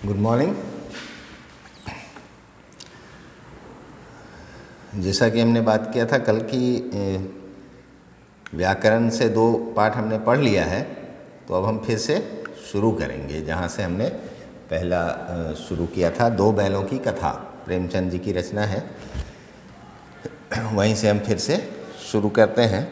Good morning. जैसा कि हमने बात किया था कल की, व्याकरण से 2 पाठ हमने पढ़ लिया है, तो अब हम फिर से शुरू करेंगे जहाँ से हमने पहला शुरू किया था। 2 बैलों की कथा प्रेमचंद जी की रचना है, वहीं से हम फिर से शुरू करते हैं।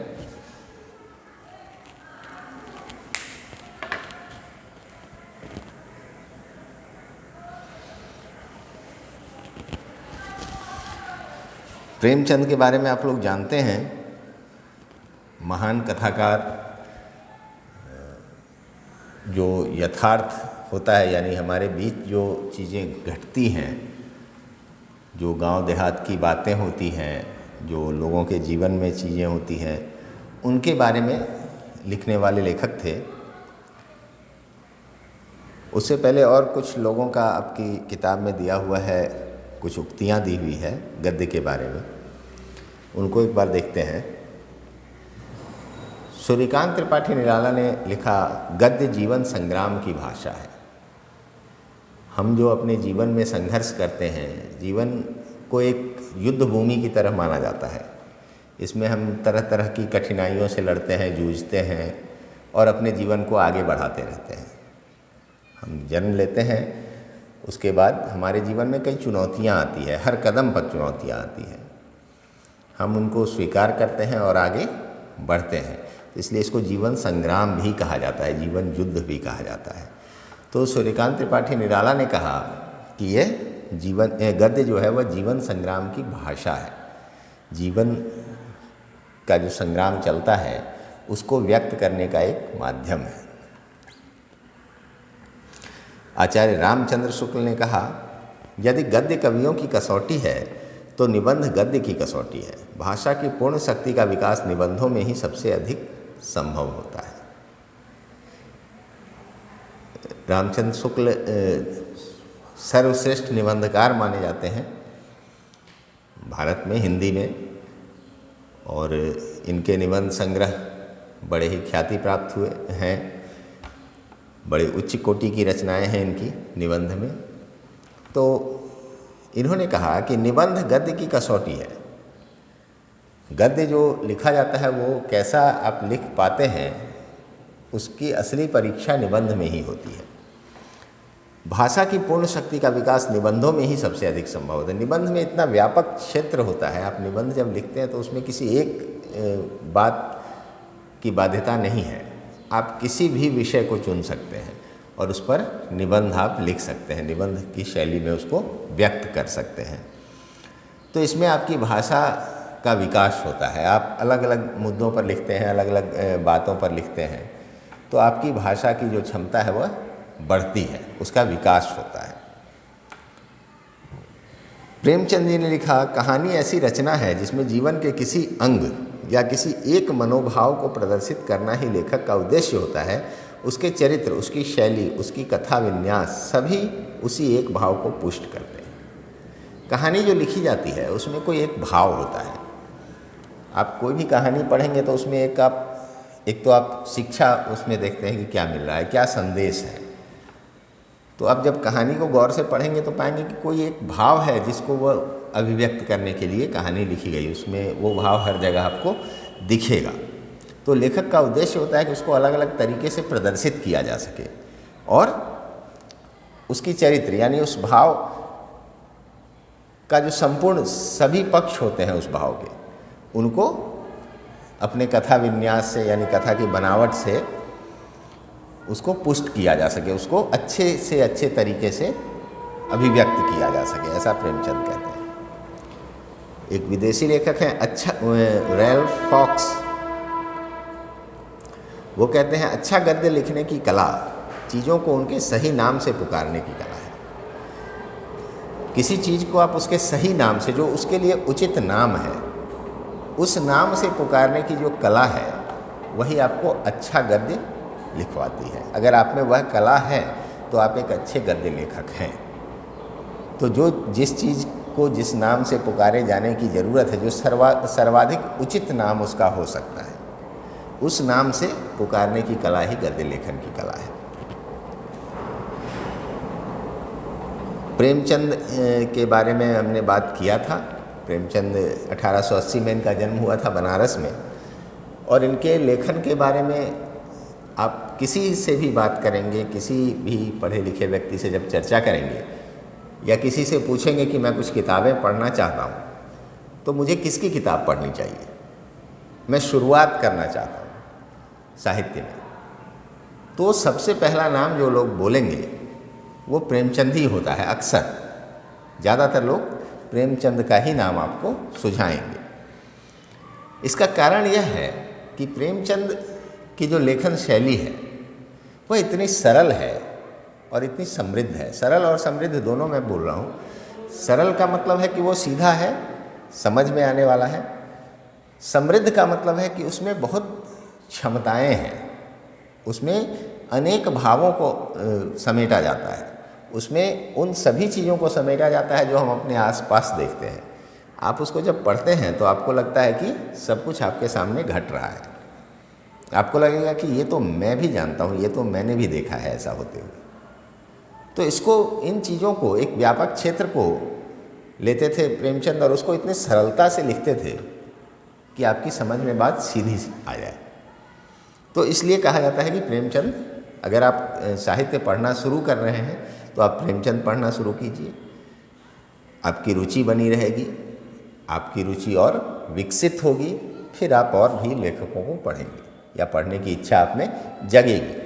प्रेमचंद के बारे में आप लोग जानते हैं, महान कथाकार, जो यथार्थ होता है यानी हमारे बीच जो चीज़ें घटती हैं, जो गांव देहात की बातें होती हैं, जो लोगों के जीवन में चीज़ें होती हैं, उनके बारे में लिखने वाले लेखक थे। उससे पहले और कुछ लोगों का आपकी किताब में दिया हुआ है, कुछ उक्तियाँ दी हुई है गद्य के बारे में, उनको एक बार देखते हैं। सूर्यकांत त्रिपाठी निराला ने लिखा, गद्य जीवन संग्राम की भाषा है। हम जो अपने जीवन में संघर्ष करते हैं, जीवन को एक युद्ध भूमि की तरह माना जाता है। इसमें हम तरह तरह की कठिनाइयों से लड़ते हैं, जूझते हैं और अपने जीवन को आगे बढ़ाते रहते हैं। हम जन्म लेते हैं, उसके बाद हमारे जीवन में कई चुनौतियाँ आती है, हर कदम पर चुनौतियाँ आती हैं। हम उनको स्वीकार करते हैं और आगे बढ़ते हैं, इसलिए इसको जीवन संग्राम भी कहा जाता है, जीवन युद्ध भी कहा जाता है। तो सूर्यकांत त्रिपाठी निराला ने कहा कि ये गद्य जो है वह जीवन संग्राम की भाषा है। जीवन का जो संग्राम चलता है उसको व्यक्त करने का एक माध्यम है। आचार्य रामचंद्र शुक्ल ने कहा, यदि गद्य कवियों की कसौटी है तो निबंध गद्य की कसौटी है। भाषा की पूर्ण शक्ति का विकास निबंधों में ही सबसे अधिक संभव होता है। रामचंद्र शुक्ल सर्वश्रेष्ठ निबंधकार माने जाते हैं भारत में, हिंदी में, और इनके निबंध संग्रह बड़े ही ख्याति प्राप्त हुए हैं। बड़े उच्च कोटि की रचनाएं हैं इनकी निबंध में। तो इन्होंने कहा कि निबंध गद्य की कसौटी है। गद्य जो लिखा जाता है वो कैसा आप लिख पाते हैं, उसकी असली परीक्षा निबंध में ही होती है। भाषा की पूर्ण शक्ति का विकास निबंधों में ही सबसे अधिक संभव होता है। निबंध में इतना व्यापक क्षेत्र होता है, आप निबंध जब लिखते हैं तो उसमें किसी एक बात की बाध्यता नहीं है। आप किसी भी विषय को चुन सकते हैं और उस पर निबंध आप लिख सकते हैं, निबंध की शैली में उसको व्यक्त कर सकते हैं। तो इसमें आपकी भाषा का विकास होता है। आप अलग अलग मुद्दों पर लिखते हैं, अलग अलग बातों पर लिखते हैं, तो आपकी भाषा की जो क्षमता है वह बढ़ती है, उसका विकास होता है। प्रेमचंद जी ने लिखा, कहानी ऐसी रचना है जिसमें जीवन के किसी अंग या किसी एक मनोभाव को प्रदर्शित करना ही लेखक का उद्देश्य होता है। उसके चरित्र, उसकी शैली, उसकी कथा विन्यास सभी उसी एक भाव को पुष्ट करते हैं। कहानी जो लिखी जाती है उसमें कोई एक भाव होता है। आप कोई भी कहानी पढ़ेंगे तो उसमें एक तो आप शिक्षा उसमें देखते हैं कि क्या मिल रहा है, क्या संदेश है। तो आप जब कहानी को गौर से पढ़ेंगे तो पाएंगे कि कोई एक भाव है जिसको वह अभिव्यक्त करने के लिए कहानी लिखी गई, उसमें वो भाव हर जगह आपको दिखेगा। तो लेखक का उद्देश्य होता है कि उसको अलग अलग तरीके से प्रदर्शित किया जा सके और उसकी चरित्र यानी उस भाव का जो संपूर्ण सभी पक्ष होते हैं उस भाव के, उनको अपने कथा विन्यास से यानी कथा की बनावट से उसको पुष्ट किया जा सके, उसको अच्छे से अच्छे तरीके से अभिव्यक्त किया जा सके, ऐसा प्रेमचंद कहते हैं। एक विदेशी लेखक हैं रैल्फ फॉक्स, वो कहते हैं, अच्छा गद्य लिखने की कला चीज़ों को उनके सही नाम से पुकारने की कला है। किसी चीज़ को आप उसके सही नाम से, जो उसके लिए उचित नाम है, उस नाम से पुकारने की जो कला है वही आपको अच्छा गद्य लिखवाती है। अगर आप में वह कला है तो आप एक अच्छे गद्य लेखक हैं। तो जो जिस चीज़ को जिस नाम से पुकारे जाने की ज़रूरत है, जो सर्वाधिक उचित नाम उसका हो सकता है, उस नाम से पुकारने की कला ही गद्य लेखन की कला है। प्रेमचंद के बारे में हमने बात किया था। प्रेमचंद 1880 में इनका जन्म हुआ था बनारस में, और इनके लेखन के बारे में आप किसी से भी बात करेंगे, किसी भी पढ़े लिखे व्यक्ति से जब चर्चा करेंगे या किसी से पूछेंगे कि मैं कुछ किताबें पढ़ना चाहता हूँ, तो मुझे किसकी किताब पढ़नी चाहिए, मैं शुरुआत करना चाहता हूँ साहित्य में, तो सबसे पहला नाम जो लोग बोलेंगे वो प्रेमचंद ही होता है। अक्सर ज़्यादातर लोग प्रेमचंद का ही नाम आपको सुझाएंगे। इसका कारण यह है कि प्रेमचंद की जो लेखन शैली है वह इतनी सरल है और इतनी समृद्ध है। सरल और समृद्ध दोनों मैं बोल रहा हूँ। सरल का मतलब है कि वो सीधा है, समझ में आने वाला है। समृद्ध का मतलब है कि उसमें बहुत क्षमताएं हैं, उसमें अनेक भावों को समेटा जाता है, उसमें उन सभी चीज़ों को समेटा जाता है जो हम अपने आसपास देखते हैं। आप उसको जब पढ़ते हैं तो आपको लगता है कि सब कुछ आपके सामने घट रहा है। आपको लगेगा कि ये तो मैं भी जानता हूँ, ये तो मैंने भी देखा है ऐसा होते हुए। तो इसको, इन चीज़ों को, एक व्यापक क्षेत्र को लेते थे प्रेमचंद और उसको इतने सरलता से लिखते थे कि आपकी समझ में बात सीधी आ जाए। तो इसलिए कहा जाता है कि प्रेमचंद, अगर आप साहित्य पढ़ना शुरू कर रहे हैं तो आप प्रेमचंद पढ़ना शुरू कीजिए। आपकी रुचि बनी रहेगी, आपकी रुचि और विकसित होगी, फिर आप और भी लेखकों को पढ़ेंगे या पढ़ने की इच्छा आप में जगेगी।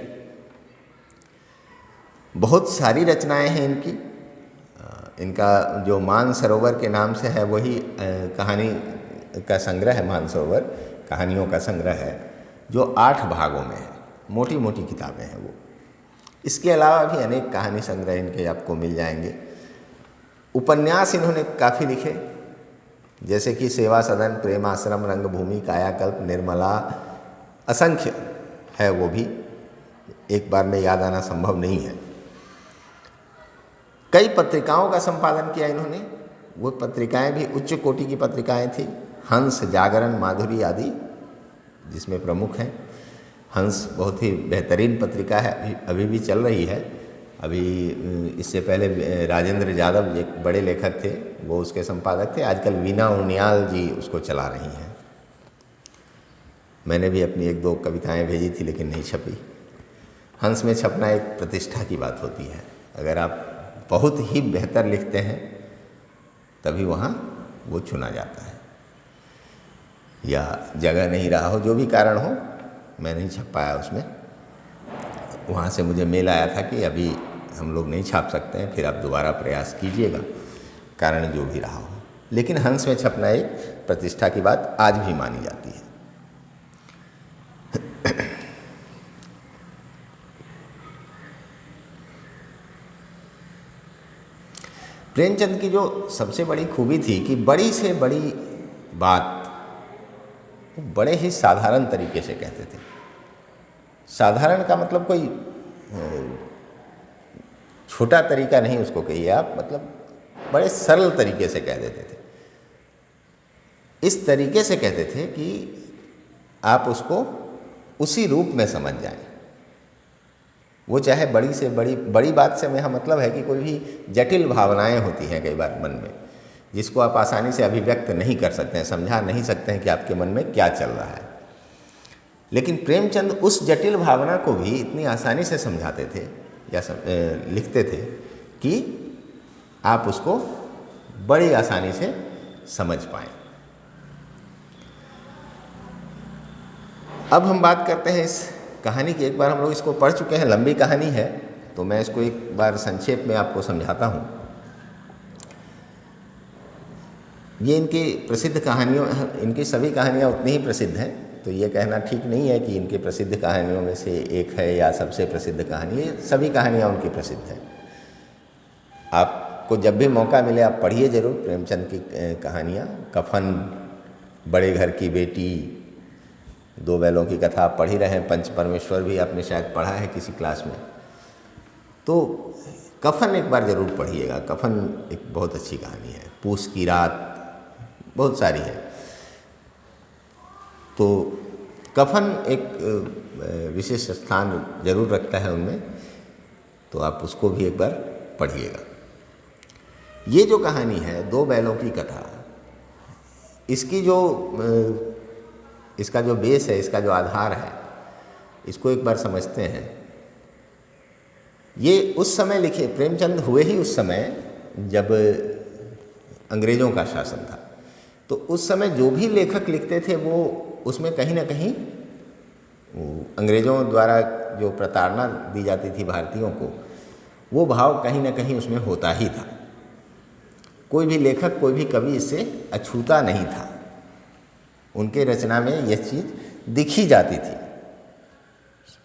बहुत सारी रचनाएं हैं इनकी। इनका जो मानसरोवर के नाम से है वही कहानी का संग्रह है। मानसरोवर कहानियों का संग्रह है जो 8 भागों में है, मोटी मोटी किताबें हैं वो। इसके अलावा भी अनेक कहानी संग्रह इनके आपको मिल जाएंगे। उपन्यास इन्होंने काफ़ी लिखे, जैसे कि सेवा सदन, प्रेमाश्रम, रंगभूमि, कायाकल्प, निर्मला, असंख्य है वो भी, एक बार में याद आना संभव नहीं है। कई पत्रिकाओं का संपादन किया इन्होंने। वो पत्रिकाएं भी उच्च कोटि की पत्रिकाएं थी। हंस, जागरण, माधुरी आदि जिसमें प्रमुख हैं। हंस बहुत ही बेहतरीन पत्रिका है, अभी भी चल रही है। अभी इससे पहले राजेंद्र यादव एक बड़े लेखक थे, वो उसके संपादक थे। आजकल वीना उनियाल जी उसको चला रही हैं। मैंने भी अपनी 1-2 कविताएं भेजी थी लेकिन नहीं छपी। हंस में छपना एक प्रतिष्ठा की बात होती है। अगर आप बहुत ही बेहतर लिखते हैं तभी वहाँ वो चुना जाता है, या जगह नहीं रहा हो, जो भी कारण हो, मैं नहीं छप पाया उसमें। वहाँ से मुझे मेल आया था कि अभी हम लोग नहीं छाप सकते हैं, फिर आप दोबारा प्रयास कीजिएगा, कारण जो भी रहा हो। लेकिन हंस में छपना एक प्रतिष्ठा की बात आज भी मानी जाती है। प्रेमचंद की जो सबसे बड़ी खूबी थी कि बड़ी से बड़ी बात बड़े ही साधारण तरीके से कहते थे। साधारण का मतलब कोई छोटा तरीका नहीं उसको कहिए आप, मतलब बड़े सरल तरीके से कह देते थे। इस तरीके से कहते थे कि आप उसको उसी रूप में समझ जाएं। वो चाहे बड़ी से बड़ी बात से मेरा मतलब है कि कोई भी जटिल भावनाएं होती हैं कई बार मन में, जिसको आप आसानी से अभिव्यक्त नहीं कर सकते हैं, समझा नहीं सकते हैं कि आपके मन में क्या चल रहा है। लेकिन प्रेमचंद उस जटिल भावना को भी इतनी आसानी से समझाते थे या लिखते थे कि आप उसको बड़ी आसानी से समझ पाएं। अब हम बात करते हैं इस कहानी की। एक बार हम लोग इसको पढ़ चुके हैं, लंबी कहानी है, तो मैं इसको एक बार संक्षेप में आपको समझाता हूँ। ये इनकी प्रसिद्ध कहानियों, इनकी सभी कहानियाँ उतनी ही प्रसिद्ध हैं, तो ये कहना ठीक नहीं है कि इनकी प्रसिद्ध कहानियों में से एक है या सबसे प्रसिद्ध कहानी है। सभी कहानियाँ उनकी प्रसिद्ध हैं। आपको जब भी मौका मिले आप पढ़िए ज़रूर प्रेमचंद की कहानियाँ। कफन, बड़े घर की बेटी, 2 बैलों की कथा आप पढ़ ही रहे हैं। पंच परमेश्वर भी आपने शायद पढ़ा है किसी क्लास में। तो कफन एक बार ज़रूर पढ़िएगा। कफन एक बहुत अच्छी कहानी है। पूस की रात, बहुत सारी है। तो कफन एक विशेष स्थान जरूर रखता है उनमें, तो आप उसको भी एक बार पढ़िएगा। ये जो कहानी है दो बैलों की कथा, इसकी जो इसका जो बेस है, इसका जो आधार है, इसको एक बार समझते हैं। ये उस समय लिखे, प्रेमचंद हुए ही उस समय जब अंग्रेज़ों का शासन था। तो उस समय जो भी लेखक लिखते थे वो उसमें कहीं ना कहीं अंग्रेज़ों द्वारा जो प्रताड़ना दी जाती थी भारतीयों को, वो भाव कहीं ना कहीं उसमें होता ही था। कोई भी लेखक, कोई भी कवि इससे अछूता नहीं था। उनके रचना में यह चीज़ दिखी जाती थी,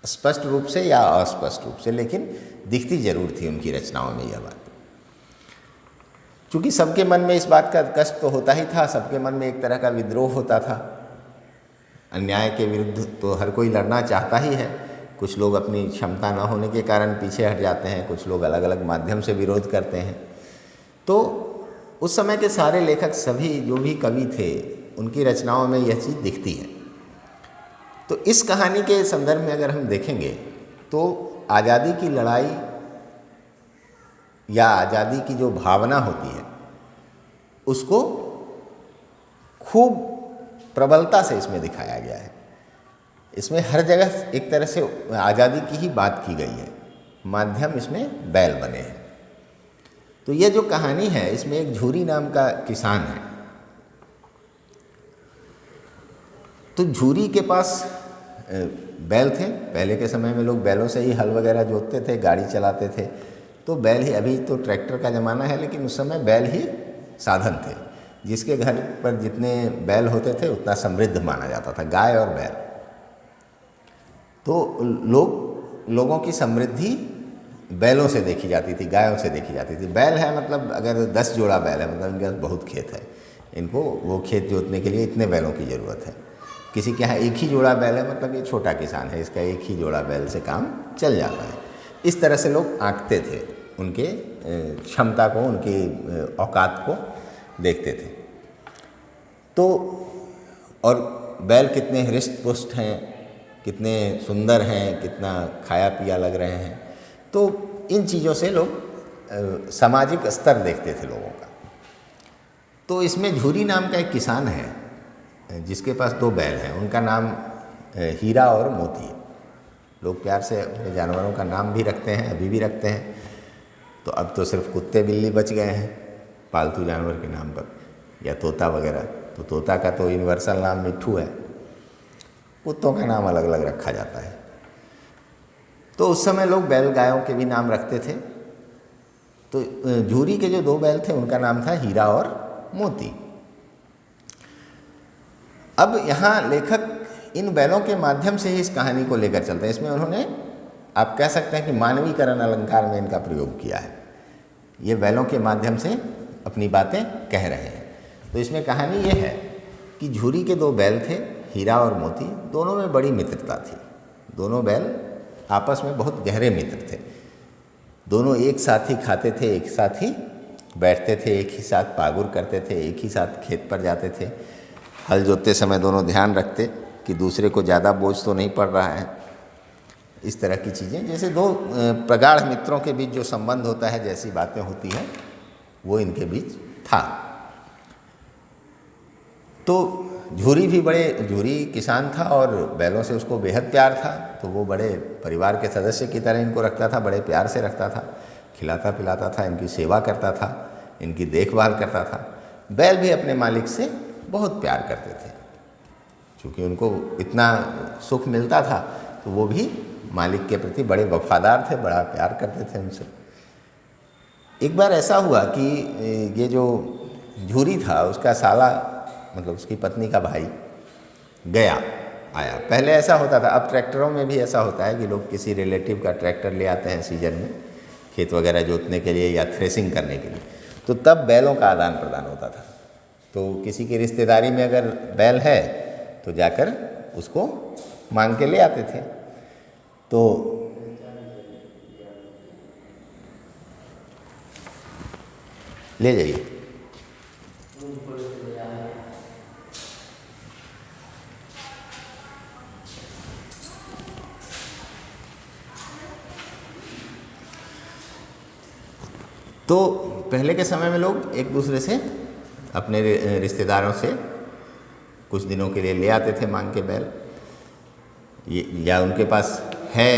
स्पष्ट रूप से या अस्पष्ट रूप से, लेकिन दिखती जरूर थी उनकी रचनाओं में यह बात। क्योंकि सबके मन में इस बात का कष्ट तो होता ही था, सबके मन में एक तरह का विद्रोह होता था। अन्याय के विरुद्ध तो हर कोई लड़ना चाहता ही है। कुछ लोग अपनी क्षमता न होने के कारण पीछे हट जाते हैं, कुछ लोग अलग अलग माध्यम से विरोध करते हैं। तो उस समय के सारे लेखक, सभी जो भी कवि थे, उनकी रचनाओं में यह चीज़ दिखती है। तो इस कहानी के संदर्भ में अगर हम देखेंगे तो आज़ादी की लड़ाई या आज़ादी की जो भावना होती है उसको खूब प्रबलता से इसमें दिखाया गया है। इसमें हर जगह एक तरह से आज़ादी की ही बात की गई है, माध्यम इसमें बैल बने हैं। तो ये जो कहानी है, इसमें एक झूरी नाम का किसान है। तो झूरी के पास बैल थे। पहले के समय में लोग बैलों से ही हल वगैरह जोतते थे, गाड़ी चलाते थे। तो बैल ही, अभी तो ट्रैक्टर का ज़माना है, लेकिन उस समय बैल ही साधन थे। जिसके घर पर जितने बैल होते थे उतना समृद्ध माना जाता था, गाय और बैल। तो लोगों की समृद्धि बैलों से देखी जाती थी, गायों से देखी जाती थी। बैल है मतलब अगर 10 जोड़ा बैल है, मतलब इनके पास बहुत खेत है, इनको वो खेत जोतने के लिए इतने बैलों की ज़रूरत है। किसी के यहाँ एक ही जोड़ा बैल है, मतलब ये छोटा किसान है, इसका एक ही जोड़ा बैल से काम चल जाता है। इस तरह से लोग आंकते थे, उनके क्षमता को, उनकी औकात को देखते थे। तो और बैल कितने हृष्ट पुष्ट हैं, कितने सुंदर हैं, कितना खाया पिया लग रहे हैं। तो इन चीज़ों से लोग सामाजिक स्तर देखते थे लोगों का। तो इसमें झूरी नाम का एक किसान है जिसके पास 2 बैल हैं। उनका नाम हीरा और मोती है। लोग प्यार से अपने जानवरों का नाम भी रखते हैं, अभी भी रखते हैं। तो अब तो सिर्फ कुत्ते बिल्ली बच गए हैं पालतू जानवर के नाम पर, या तोता वगैरह। तो तोता का तो यूनिवर्सल नाम मिट्ठू है, कुत्तों का नाम अलग अलग रखा जाता है। तो उस समय लोग बैल गायों के भी नाम रखते थे। तो झूरी के जो 2 बैल थे उनका नाम था हीरा और मोती। अब यहाँ लेखक इन बैलों के माध्यम से ही इस कहानी को लेकर चलते हैं। इसमें उन्होंने, आप कह सकते हैं कि मानवीकरण अलंकार में इनका प्रयोग किया है। ये बैलों के माध्यम से अपनी बातें कह रहे हैं। तो इसमें कहानी ये है कि झूरी के 2 बैल थे, हीरा और मोती। दोनों में बड़ी मित्रता थी। दोनों बैल आपस में बहुत गहरे मित्र थे। दोनों एक साथ ही खाते थे, एक साथ ही बैठते थे, एक ही साथ पागुर करते थे, एक ही साथ खेत पर जाते थे। हल जोतते समय दोनों ध्यान रखते कि दूसरे को ज़्यादा बोझ तो नहीं पड़ रहा है। इस तरह की चीज़ें, जैसे 2 प्रगाढ़ मित्रों के बीच जो संबंध होता है, जैसी बातें होती हैं, वो इनके बीच था। तो झूरी किसान था और बैलों से उसको बेहद प्यार था। तो वो बड़े परिवार के सदस्य की तरह इनको रखता था, बड़े प्यार से रखता था, खिलाता पिलाता था, इनकी सेवा करता था, इनकी देखभाल करता था। बैल भी अपने मालिक से बहुत प्यार करते थे। चूँकि उनको इतना सुख मिलता था तो वो भी मालिक के प्रति बड़े वफादार थे, बड़ा प्यार करते थे उनसे। एक बार ऐसा हुआ कि ये जो झूरी था, उसका साला, मतलब उसकी पत्नी का भाई आया। पहले ऐसा होता था, अब ट्रैक्टरों में भी ऐसा होता है कि लोग किसी रिलेटिव का ट्रैक्टर ले आते हैं सीजन में, खेत वगैरह जोतने के लिए या थ्रेसिंग करने के लिए। तो तब बैलों का आदान प्रदान होता था। तो किसी की रिश्तेदारी में अगर बैल है तो जाकर उसको मांग के ले आते थे। तो ले जाइए। तो पहले के समय में लोग एक दूसरे से अपने रिश्तेदारों से कुछ दिनों के लिए ले आते थे मांग के बैल, या उनके पास है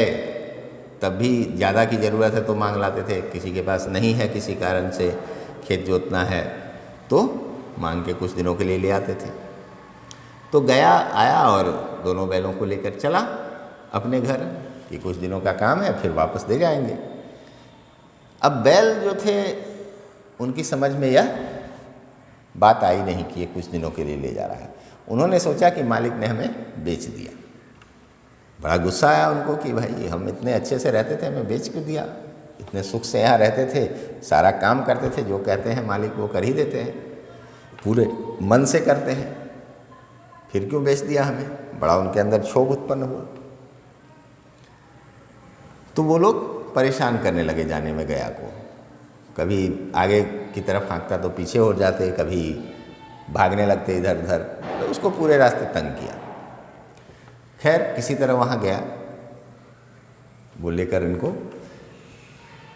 तब भी ज़्यादा की ज़रूरत है तो मांग लाते थे, किसी के पास नहीं है किसी कारण से खेत जोतना है तो मांग के कुछ दिनों के लिए ले आते थे। तो गया आया और दोनों बैलों को लेकर चला अपने घर कि कुछ दिनों का काम है फिर वापस दे जाएंगे। अब बैल जो थे उनकी समझ में यह बात आई नहीं कि ये कुछ दिनों के लिए ले जा रहा है। उन्होंने सोचा कि मालिक ने हमें बेच दिया। बड़ा गुस्सा आया उनको कि भाई हम इतने अच्छे से रहते थे, हमें बेच क्यों दिया, इतने सुख से यहाँ रहते थे, सारा काम करते थे, जो कहते हैं मालिक वो कर ही देते हैं, पूरे मन से करते हैं, फिर क्यों बेच दिया हमें। बड़ा उनके अंदर क्षोभ उत्पन्न हुआ। तो वो लोग परेशान करने लगे जाने में गया को, कभी आगे की तरफ हाँकता तो पीछे हो जाते, कभी भागने लगते इधर उधर, तो उसको पूरे रास्ते तंग किया। खैर किसी तरह वहाँ गया, वो लेकर इनको,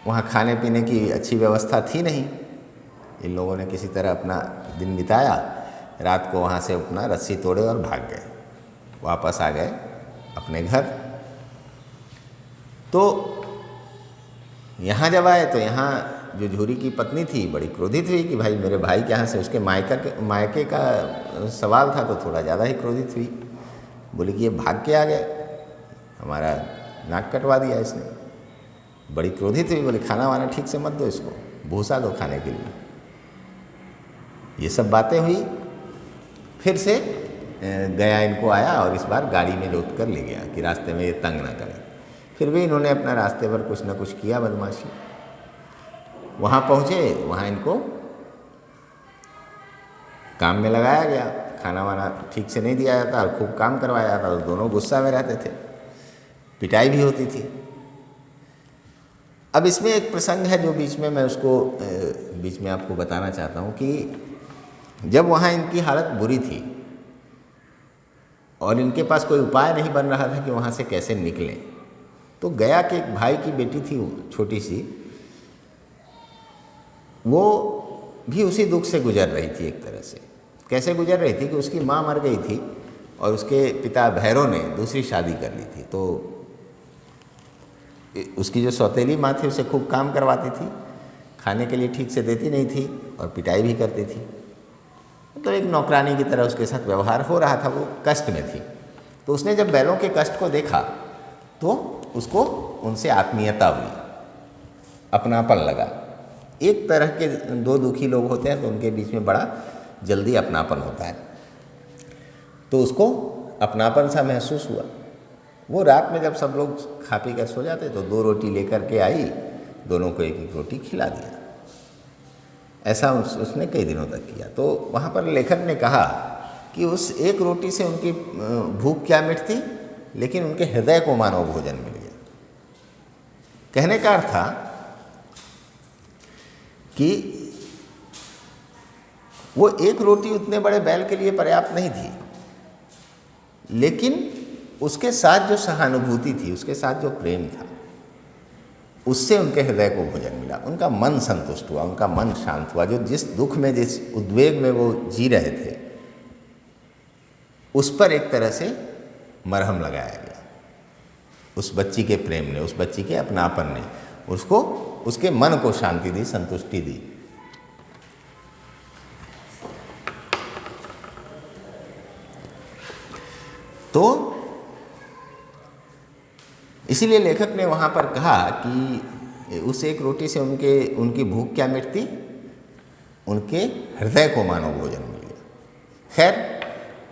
वहाँ खाने पीने की अच्छी व्यवस्था थी नहीं, इन लोगों ने किसी तरह अपना दिन बिताया। रात को वहाँ से अपना रस्सी तोड़े और भाग गए, वापस आ गए अपने घर। तो यहाँ जब आए तो यहाँ जो झूरी की पत्नी थी बड़ी क्रोधित हुई कि भाई मेरे भाई के यहाँ से, उसके मायके का सवाल था तो थोड़ा ज़्यादा ही क्रोधित हुई। बोली कि ये भाग के आ गए, हमारा नाक कटवा दिया इसने। बड़ी क्रोधित हुई, बोली खाना वाना ठीक से मत दो इसको, भूसा दो खाने के लिए। ये सब बातें हुई। फिर से गया इनको आया और इस बार गाड़ी में लोद कर ले गया कि रास्ते में ये तंग ना करें। फिर भी इन्होंने अपना रास्ते पर कुछ ना कुछ किया बदमाशी। वहाँ पहुँचे, वहाँ इनको काम में लगाया गया, खाना वाना ठीक से नहीं दिया जाता और खूब काम करवाया जाता, तो दोनों गुस्सा में रहते थे, पिटाई भी होती थी। अब इसमें एक प्रसंग है जो बीच में मैं उसको बीच में आपको बताना चाहता हूँ कि जब वहाँ इनकी हालत बुरी थी और इनके पास कोई उपाय नहीं बन रहा था कि वहाँ से कैसे निकलें, तो गया के एक भाई की बेटी थी छोटी सी, वो भी उसी दुख से गुजर रही थी एक तरह से। कैसे गुजर रही थी कि उसकी माँ मर गई थी और उसके पिता भैरव ने दूसरी शादी कर ली थी, तो उसकी जो सौतेली माँ थी उसे खूब काम करवाती थी, खाने के लिए ठीक से देती नहीं थी और पिटाई भी करती थी। तो एक नौकरानी की तरह उसके साथ व्यवहार हो रहा था, वो कष्ट में थी। तो उसने जब बैलों के कष्ट को देखा तो उसको उनसे आत्मीयता हुई, अपनापन लगा। एक तरह के दो दुखी लोग होते हैं तो उनके बीच में बड़ा जल्दी अपनापन होता है, तो उसको अपनापन सा महसूस हुआ। वो रात में जब सब लोग खा पी कर सो जाते तो 2 रोटी लेकर के आई, दोनों को एक एक रोटी खिला दिया। ऐसा उसने कई दिनों तक किया। तो वहाँ पर लेखक ने कहा कि उस एक रोटी से उनकी भूख क्या मिटती, लेकिन उनके हृदय को मानव भोजन मिल गया। कहने का अर्थ था कि वो एक रोटी उतने बड़े बैल के लिए पर्याप्त नहीं थी, लेकिन उसके साथ जो सहानुभूति थी, उसके साथ जो प्रेम था, उससे उनके हृदय को भोजन मिला। उनका मन संतुष्ट हुआ, उनका मन शांत हुआ। जो जिस दुख में, जिस उद्वेग में वो जी रहे थे, उस पर एक तरह से मरहम लगाया गया। उस बच्ची के प्रेम ने, उस बच्ची के अपनापन ने उसको, उसके मन को शांति दी, संतुष्टि दी। तो इसीलिए लेखक ने वहाँ पर कहा कि उस एक रोटी से उनकी भूख क्या मिटती, उनके हृदय को मानव भोजन मिल गया। खैर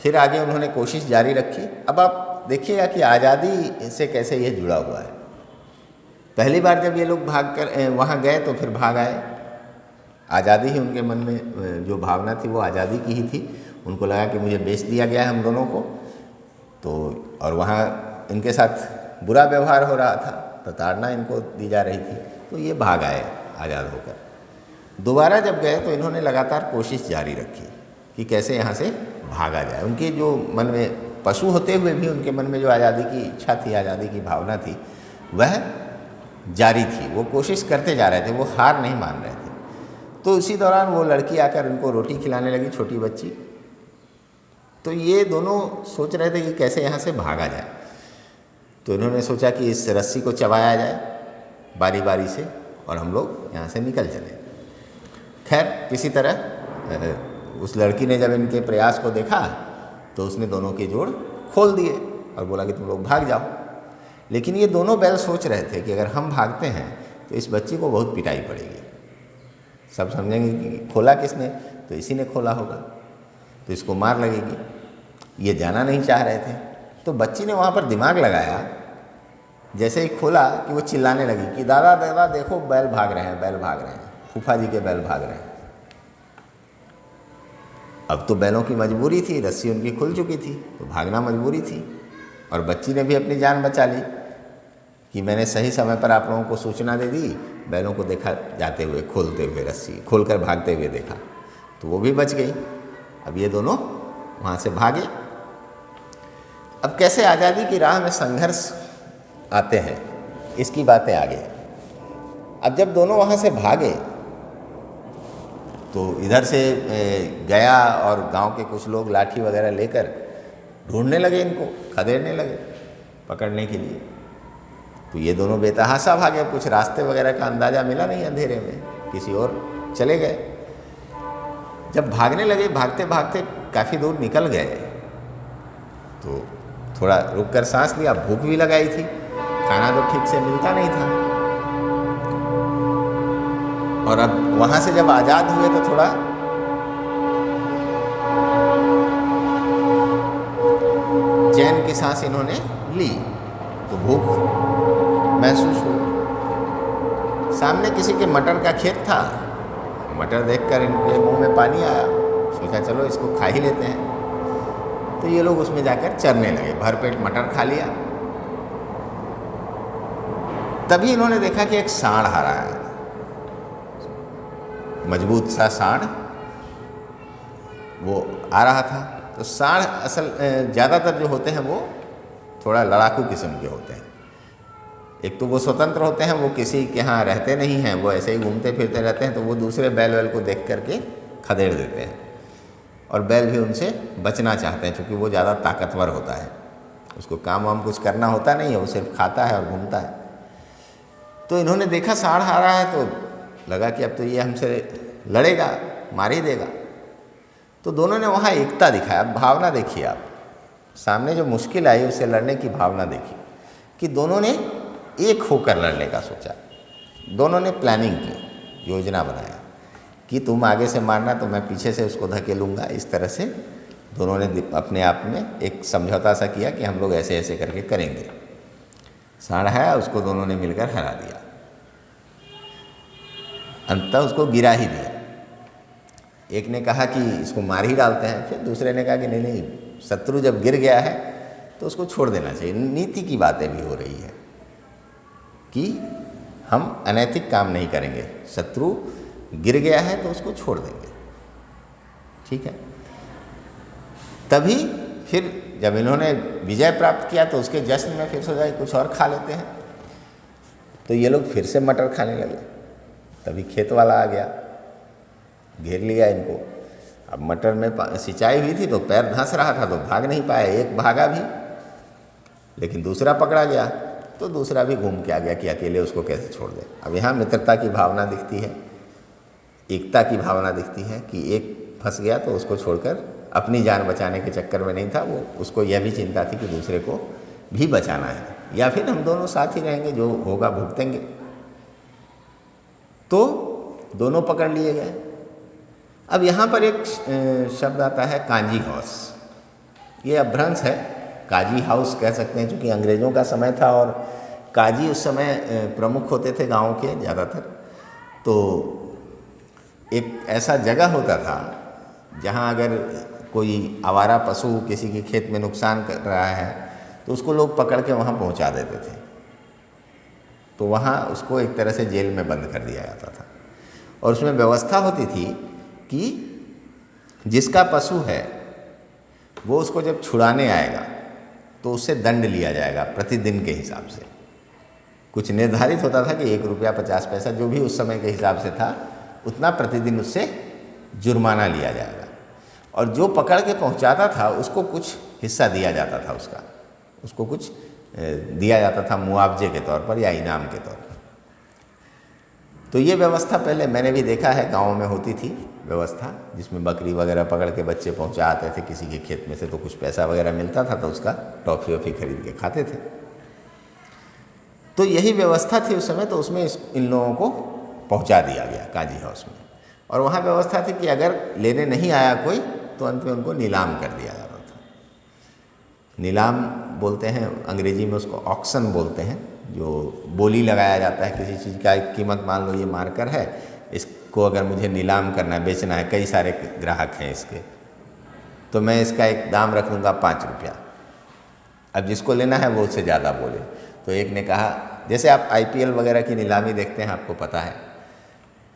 फिर आगे उन्होंने कोशिश जारी रखी। अब आप देखिएगा कि आज़ादी से कैसे ये जुड़ा हुआ है। पहली बार जब ये लोग भाग कर वहाँ गए तो फिर भाग आए। आज़ादी ही उनके मन में जो भावना थी वो आज़ादी की ही थी। उनको लगा कि मुझे बेच दिया गया है हम दोनों को, तो और वहाँ इनके साथ बुरा व्यवहार हो रहा था, प्रताड़ना इनको दी जा रही थी, तो ये भाग आए आज़ाद होकर। दोबारा जब गए तो इन्होंने लगातार कोशिश जारी रखी कि कैसे यहाँ से भागा जाए। उनके जो मन में, पशु होते हुए भी उनके मन में जो आज़ादी की इच्छा थी, आज़ादी की भावना थी, वह जारी थी। वो कोशिश करते जा रहे थे, वो हार नहीं मान रहे थे। तो उसी दौरान वो लड़की आकर उनको रोटी खिलाने लगी, छोटी बच्ची। तो ये दोनों सोच रहे थे कि कैसे यहाँ से भागा जाए। तो इन्होंने सोचा कि इस रस्सी को चबाया जाए बारी बारी से और हम लोग यहाँ से निकल चले। खैर किसी तरह उस लड़की ने जब इनके प्रयास को देखा तो उसने दोनों के जोड़ खोल दिए और बोला कि तुम लोग भाग जाओ। लेकिन ये दोनों बैल सोच रहे थे कि अगर हम भागते हैं तो इस बच्ची को बहुत पिटाई पड़ेगी, सब समझेंगे कि खोला किसने, तो इसी ने खोला होगा, तो इसको मार लगेगी। ये जाना नहीं चाह रहे थे। तो बच्ची ने वहाँ पर दिमाग लगाया, जैसे ही खोला कि वो चिल्लाने लगी कि दादा दादा देखो बैल भाग रहे हैं, बैल भाग रहे हैं, फूफा जी के बैल भाग रहे हैं। अब तो बैलों की मजबूरी थी, रस्सी उनकी खुल चुकी थी, तो भागना मजबूरी थी। और बच्ची ने भी अपनी जान बचा ली कि मैंने सही समय पर आप लोगों को सूचना दे दी, बैलों को देखा जाते हुए, खोलते हुए, रस्सी खोलकर भागते हुए देखा, तो वो भी बच गई। अब ये दोनों वहाँ से भागे। अब कैसे आज़ादी की राह में संघर्ष आते हैं, इसकी बातें आगे। अब जब दोनों वहाँ से भागे तो इधर से गया और गांव के कुछ लोग लाठी वगैरह लेकर ढूंढने लगे, इनको खदेड़ने लगे पकड़ने के लिए। तो ये दोनों बेतहाशा भागे, कुछ रास्ते वगैरह का अंदाज़ा मिला नहीं, अंधेरे में किसी और चले गए। जब भागने लगे, भागते भागते काफ़ी दूर निकल गए तो थोड़ा रुक कर सांस लिया, भूख भी लगाई थी, खाना तो ठीक से मिलता नहीं था। और अब वहाँ से जब आज़ाद हुए तो थोड़ा चैन की सांस इन्होंने ली, तो भूख महसूस हुई। सामने किसी के मटर का खेत था, मटर देखकर इनके मुंह में पानी आया, सोचा चलो इसको खा ही लेते हैं। तो ये लोग उसमें जाकर चरने लगे, भरपेट मटर खा लिया। तभी इन्होंने देखा कि एक सांड आ रहा है, मजबूत सा सांड वो आ रहा था। तो सांड असल ज़्यादातर जो होते हैं वो थोड़ा लड़ाकू किस्म के होते हैं। एक तो वो स्वतंत्र होते हैं, वो किसी के यहाँ रहते नहीं हैं, वो ऐसे ही घूमते फिरते रहते हैं, तो वो दूसरे बैल वैल को देख करके खदेड़ देते हैं। और बैल भी उनसे बचना चाहते हैं क्योंकि वो ज़्यादा ताकतवर होता है, उसको काम वाम कुछ करना होता नहीं है, वो सिर्फ खाता है और घूमता है। तो इन्होंने देखा सांड आ रहा है तो लगा कि अब तो ये हमसे लड़ेगा, मार ही देगा। तो दोनों ने वहाँ एकता दिखाया। अब भावना देखिए आप, सामने जो मुश्किल आई उससे लड़ने की भावना देखी कि दोनों ने एक होकर लड़ने का सोचा। दोनों ने प्लानिंग की, योजना बनाया कि तुम आगे से मारना तो मैं पीछे से उसको धकेलूँगा। इस तरह से दोनों ने अपने आप में एक समझौता सा किया कि हम लोग ऐसे ऐसे करके करेंगे। सांड है, उसको दोनों ने मिलकर हरा दिया, अंततः उसको गिरा ही दिया। एक ने कहा कि इसको मार ही डालते हैं, फिर दूसरे ने कहा कि नहीं नहीं, शत्रु जब गिर गया है तो उसको छोड़ देना चाहिए। नीति की बातें भी हो रही है कि हम अनैतिक काम नहीं करेंगे, शत्रु गिर गया है तो उसको छोड़ देंगे, ठीक है। तभी फिर जब इन्होंने विजय प्राप्त किया तो उसके जश्न में फिर सोचा कुछ और खा लेते हैं, तो ये लोग फिर से मटर खाने लगे। तभी खेत वाला आ गया, घेर लिया इनको। अब मटर में सिंचाई हुई थी तो पैर धंस रहा था तो भाग नहीं पाया। एक भागा भी, लेकिन दूसरा पकड़ा गया तो दूसरा भी घूम के आ गया कि अकेले उसको कैसे छोड़ दे। अब यहाँ मित्रता की भावना दिखती है, एकता की भावना दिखती है कि एक फंस गया तो उसको छोड़कर अपनी जान बचाने के चक्कर में नहीं था, वो उसको यह भी चिंता थी कि दूसरे को भी बचाना है, या फिर हम दोनों साथ ही रहेंगे, जो होगा भुगतेंगे। तो दोनों पकड़ लिए गए। अब यहाँ पर एक शब्द आता है कांजी हाउस। ये अपभ्रंश है, काजी हाउस कह सकते हैं, क्योंकि अंग्रेज़ों का समय था और काजी उस समय प्रमुख होते थे गाँव के ज़्यादातर। तो एक ऐसा जगह होता था जहाँ अगर कोई आवारा पशु किसी के खेत में नुकसान कर रहा है तो उसको लोग पकड़ के वहाँ पहुँचा देते थे। तो वहाँ उसको एक तरह से जेल में बंद कर दिया जाता था और उसमें व्यवस्था होती थी कि जिसका पशु है वो उसको जब छुड़ाने आएगा तो उससे दंड लिया जाएगा प्रतिदिन के हिसाब से। कुछ निर्धारित होता था कि 1 रुपया 50 पैसा, जो भी उस समय के हिसाब से था, उतना प्रतिदिन उससे जुर्माना लिया जाएगा। और जो पकड़ के पहुंचाता था उसको कुछ हिस्सा दिया जाता था, उसको कुछ दिया जाता था मुआवजे के तौर पर या इनाम के तौर पर। तो ये व्यवस्था पहले मैंने भी देखा है, गाँव में होती थी व्यवस्था, जिसमें बकरी वगैरह पकड़ के बच्चे पहुंचा आते थे किसी के खेत में से, तो कुछ पैसा वगैरह मिलता था तो उसका टॉफ़ी वॉफ़ी खरीद के खाते थे। तो यही व्यवस्था थी उस समय, तो उसमें इन लोगों को पहुंचा दिया गया काजी हाउस में। और वहाँ व्यवस्था थी कि अगर लेने नहीं आया कोई तो अंत में उनको नीलाम कर दिया जाता था। नीलाम बोलते हैं अंग्रेजी में, उसको ऑक्शन बोलते हैं, जो बोली लगाया जाता है किसी चीज़ का। एक कीमत मान लो ये मार्कर है, इसको अगर मुझे नीलाम करना है, बेचना है, कई सारे ग्राहक हैं इसके, तो मैं इसका एक दाम रख दूँगा 5 रुपया। अब जिसको लेना है वो उससे ज़्यादा बोले। तो एक ने कहा, जैसे आप IPL वगैरह की नीलामी देखते हैं, आपको पता है,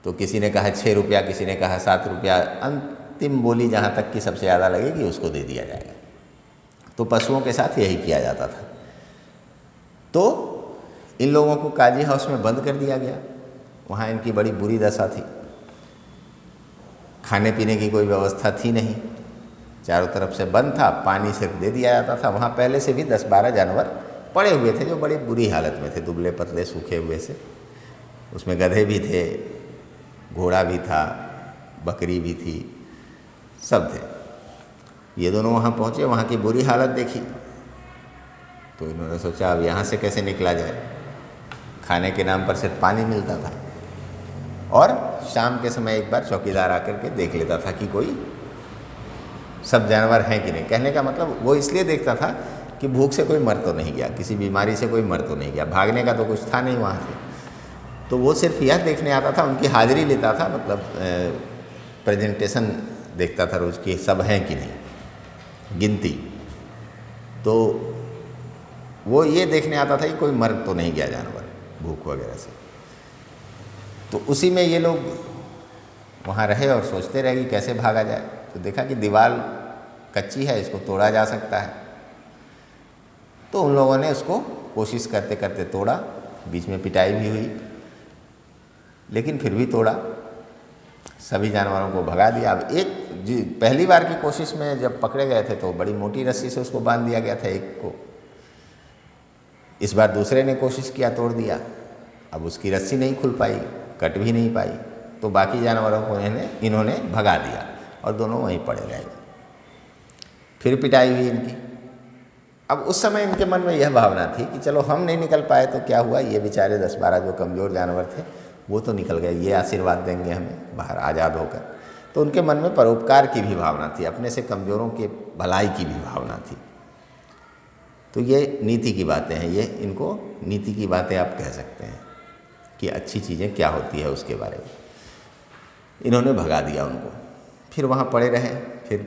तो किसी ने कहा 6 रुपया, किसी ने कहा 7 रुपया, अंतिम बोली जहाँ तक की सबसे ज़्यादा लगेगी उसको दे दिया जाएगा। तो पशुओं के साथ यही किया जाता था। तो इन लोगों को काजी हाउस में बंद कर दिया गया। वहाँ इनकी बड़ी बुरी दशा थी, खाने पीने की कोई व्यवस्था थी नहीं, चारों तरफ से बंद था, पानी सिर्फ दे दिया जाता था। वहाँ पहले से भी 10-12 जानवर पड़े हुए थे जो बड़ी बुरी हालत में थे, दुबले पतले सूखे हुए से। उसमें गधे भी थे, घोड़ा भी था, बकरी भी थी, सब थे। ये दोनों वहाँ पहुँचे, वहाँ की बुरी हालत देखी, तो इन्होंने सोचा अब यहाँ से कैसे निकला जाए। खाने के नाम पर सिर्फ पानी मिलता था, और शाम के समय एक बार चौकीदार आकर के देख लेता था कि कोई सब जानवर हैं कि नहीं। कहने का मतलब वो इसलिए देखता था कि भूख से कोई मर तो नहीं गया, किसी बीमारी से कोई मर तो नहीं गया, भागने का तो कुछ था नहीं वहाँ से। तो वो सिर्फ यह देखने आता था, उनकी हाजिरी लेता था, मतलब प्रेजेंटेशन देखता था रोज़ की, सब हैं कि नहीं, गिनती। तो वो ये देखने आता था कि कोई मर तो नहीं गया जानवर भूख वगैरह से। तो उसी में ये लोग वहाँ रहे और सोचते रहे कि कैसे भागा जाए। तो देखा कि दीवार कच्ची है, इसको तोड़ा जा सकता है। तो उन लोगों ने उसको कोशिश करते करते तोड़ा, बीच में पिटाई भी हुई, लेकिन फिर भी तोड़ा, सभी जानवरों को भगा दिया। अब एक पहली बार की कोशिश में जब पकड़े गए थे तो बड़ी मोटी रस्सी से उसको बांध दिया गया था एक को। इस बार दूसरे ने कोशिश किया, तोड़ दिया, अब उसकी रस्सी नहीं खुल पाई, कट भी नहीं पाई, तो बाकी जानवरों को इन्होंने भगा दिया और दोनों वहीं पड़े रह गए। फिर पिटाई हुई इनकी। अब उस समय इनके मन में यह भावना थी कि चलो हम नहीं निकल पाए तो क्या हुआ, ये बेचारे 10-12 जो कमज़ोर जानवर थे वो तो निकल गए, ये आशीर्वाद देंगे हमें बाहर आज़ाद होकर। तो उनके मन में परोपकार की भी भावना थी, अपने से कमज़ोरों के भलाई की भी भावना थी। तो ये नीति की बातें हैं, ये इनको नीति की बातें आप कह सकते हैं कि अच्छी चीज़ें क्या होती है उसके बारे में। इन्होंने भगा दिया उनको, फिर वहाँ पड़े रहे, फिर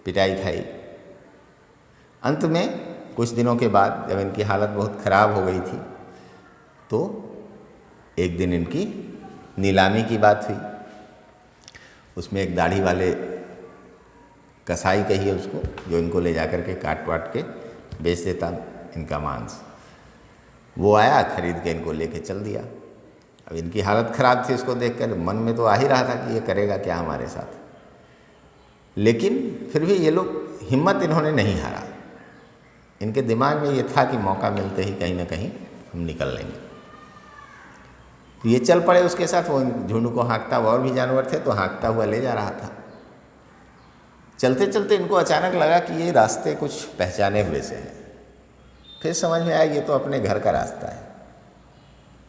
पिटाई खाई। अंत में कुछ दिनों के बाद जब इनकी हालत बहुत ख़राब हो गई थी तो एक दिन इनकी नीलामी की बात हुई। उसमें एक दाढ़ी वाले कसाई कहिए उसको, जो इनको ले जाकर के काट वाट के बेच देता इनका मांस, वो आया, खरीद के इनको लेके चल दिया। अब इनकी हालत ख़राब थी, उसको देखकर मन में तो आ ही रहा था कि ये करेगा क्या हमारे साथ, लेकिन फिर भी ये लोग हिम्मत इन्होंने नहीं हारा। इनके दिमाग में ये था कि मौका मिलते ही कहीं ना कहीं हम निकल लेंगे। तो ये चल पड़े उसके साथ। वो झुंड को हाँकता हुआ, और भी जानवर थे तो हाँकता हुआ ले जा रहा था। चलते चलते इनको अचानक लगा कि ये रास्ते कुछ पहचाने हुए से हैं। फिर समझ में आया ये तो अपने घर का रास्ता है।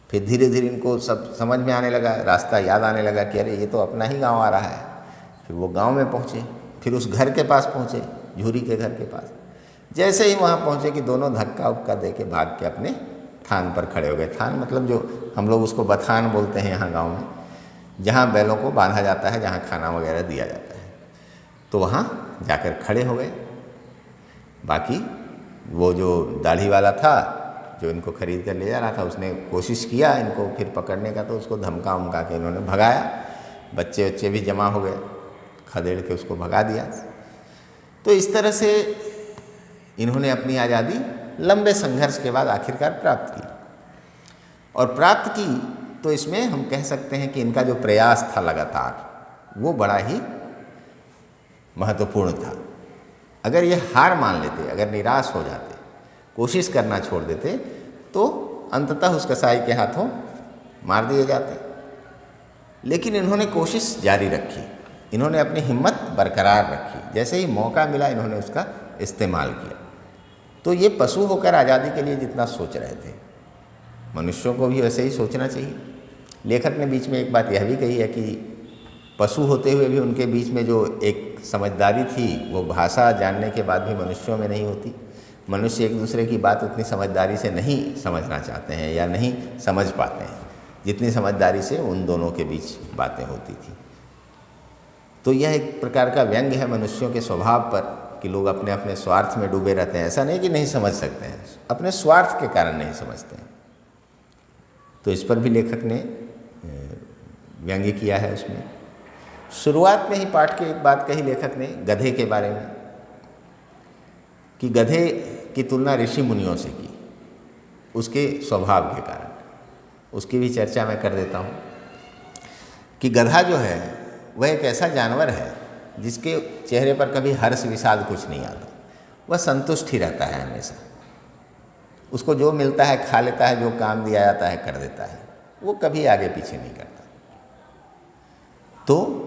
फिर धीरे धीरे इनको सब समझ में आने लगा, रास्ता याद आने लगा कि अरे ये तो अपना ही गांव आ रहा है। फिर वो गांव में पहुँचे, फिर उस घर के पास पहुँचे, झूरी के घर के पास। जैसे ही वहाँ पहुँचे कि दोनों धक्का उक्का दे के भाग के अपने थान पर खड़े हो गए। थान मतलब जो हम लोग उसको बथान बोलते हैं यहाँ गांव में, जहाँ बैलों को बांधा जाता है, जहाँ खाना वगैरह दिया जाता है, तो वहाँ जाकर खड़े हो गए। बाकी वो जो दाढ़ी वाला था जो इनको खरीद कर ले जा रहा था, उसने कोशिश किया इनको फिर पकड़ने का, तो उसको धमका उमका के इन्होंने भगाया। बच्चे बच्चे भी जमा हो गए, खदेड़ के उसको भगा दिया। तो इस तरह से इन्होंने अपनी आज़ादी लंबे संघर्ष के बाद आखिरकार प्राप्त की। और प्राप्त की तो इसमें हम कह सकते हैं कि इनका जो प्रयास था लगातार वो बड़ा ही महत्वपूर्ण था। अगर ये हार मान लेते, अगर निराश हो जाते, कोशिश करना छोड़ देते, तो अंततः उस कसाई के हाथों मार दिए जाते। लेकिन इन्होंने कोशिश जारी रखी, इन्होंने अपनी हिम्मत बरकरार रखी, जैसे ही मौका मिला इन्होंने उसका इस्तेमाल किया। तो ये पशु होकर आज़ादी के लिए जितना सोच रहे थे, मनुष्यों को भी वैसे ही सोचना चाहिए। लेखक ने बीच में एक बात यह भी कही है कि पशु होते हुए भी उनके बीच में जो एक समझदारी थी, वो भाषा जानने के बाद भी मनुष्यों में नहीं होती। मनुष्य एक दूसरे की बात उतनी समझदारी से नहीं समझना चाहते हैं या नहीं समझ पाते हैं जितनी समझदारी से उन दोनों के बीच बातें होती थी। तो यह एक प्रकार का व्यंग्य है मनुष्यों के स्वभाव पर कि लोग अपने अपने स्वार्थ में डूबे रहते हैं। ऐसा नहीं कि नहीं समझ सकते हैं, अपने स्वार्थ के कारण नहीं समझते हैं। तो इस पर भी लेखक ने व्यंग्य किया है। उसमें शुरुआत में ही पाठ की एक बात कही लेखक ने गधे के बारे में, कि गधे की तुलना ऋषि मुनियों से की उसके स्वभाव के कारण। उसकी भी चर्चा मैं कर देता हूँ कि गधा जो है वह एक ऐसा जानवर है जिसके चेहरे पर कभी हर्ष विषाद कुछ नहीं आता। वह संतुष्ट ही रहता है हमेशा। उसको जो मिलता है खा लेता है, जो काम दिया जाता है कर देता है, वो कभी आगे पीछे नहीं करता। तो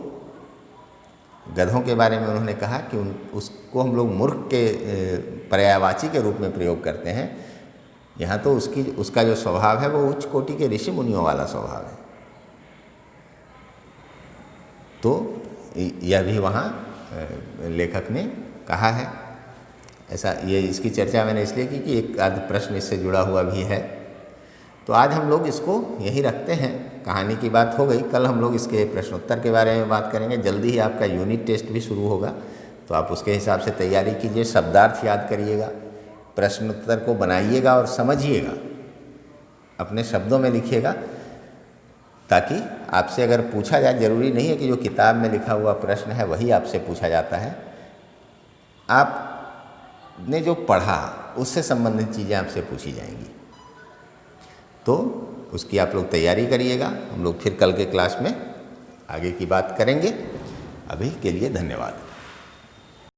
गधों के बारे में उन्होंने कहा कि उसको हम लोग मूर्ख के पर्यायवाची के रूप में प्रयोग करते हैं। यहाँ तो उसका जो स्वभाव है वो उच्च कोटि के ऋषि मुनियों वाला स्वभाव है। तो यह भी वहाँ लेखक ने कहा है। ऐसा ये इसकी चर्चा मैंने इसलिए की कि एक आध प्रश्न इससे जुड़ा हुआ भी है। तो आज हम लोग इसको यहीं रखते हैं। कहानी की बात हो गई, कल हम लोग इसके प्रश्नोत्तर के बारे में बात करेंगे। जल्दी ही आपका यूनिट टेस्ट भी शुरू होगा, तो आप उसके हिसाब से तैयारी कीजिए। शब्दार्थ याद करिएगा, प्रश्नोत्तर को बनाइएगा और समझिएगा, अपने शब्दों में लिखिएगा, ताकि आपसे अगर पूछा जाए, ज़रूरी नहीं है कि जो किताब में लिखा हुआ प्रश्न है वही आपसे पूछा जाता है। आपने जो पढ़ा उससे संबंधित चीज़ें आपसे पूछी जाएंगी। तो उसकी आप लोग तैयारी करिएगा। हम लोग फिर कल के क्लास में आगे की बात करेंगे। अभी के लिए धन्यवाद।